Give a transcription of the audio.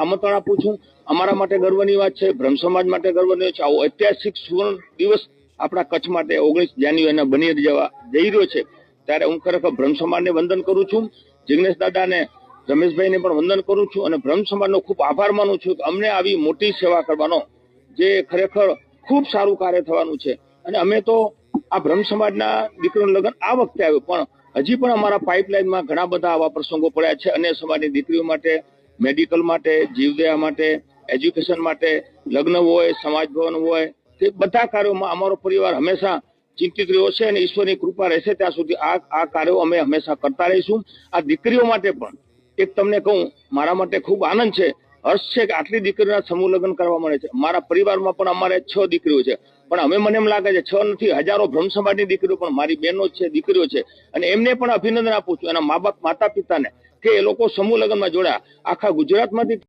આમંત્રણ આપું છું। અમારા માટે ગર્વની વાત છે, બ્રહ્મ સમાજ માટે ગર્વની વાત છે। આવો ઐતિહાસિક સુવર્ણ દિવસ આપણા કચ્છ માટે 19 જાન્યુઆરીના બની જવા જઈ રહ્યો છે, ત્યારે હું ખરેખર બ્રહ્મ સમાજને વંદન કરું છું, જિગ્નેશ દાદાને, રમેશભાઈને પણ વંદન કરું છું અને બ્રહ્મ સમાજનો ખૂબ આભાર માનું છું કે અમને આવી મોટી સેવા કરવાનો જે ખરેખર ખૂબ સારું કાર્ય થવાનું છે। અને અમે તો આ બ્રહ્મ સમાજના દીકરીઓનું લગ્ન આ વખતે આવ્યું, પણ હજી પણ અમારા પાઇપલાઇનમાં ઘણા બધા આવા પ્રસંગો પડ્યા છે। અન્ય સમાજની દીકરીઓ માટે, મેડિકલ માટે, જીવદયા માટે, એજ્યુકેશન માટે, લગ્ન હોય, સમાજ ભવન હોય, તે બધા કાર્યોમાં અમારો પરિવાર હંમેશા ચિંતિત રહ્યો છે અને ઈશ્વરની કૃપા રહેશે ત્યાં સુધી આ કાર્યો અમે હંમેશા કરતા રહીશું। આ દીકરીઓ માટે પણ એક તમને કહું, મારા માટે ખૂબ આનંદ છે, હર્ષ છે કે આટલી દીકરીઓના સમૂહ લગ્ન કરવા મળે છે। મારા પરિવારમાં પણ અમારે 6 દીકરીઓ છે, પણ હવે મને એમ લાગે છે 6 નથી, હજારો બ્રહ્મ સમાજની દીકરીઓ પણ મારી બહેનો છે, દીકરીઓ છે, અને એમને પણ અભિનંદન આપું છું, એના માતા પિતાને, કે એ લોકો સમૂહ લગ્નમાં જોડાયા। આખા ગુજરાતમાંથી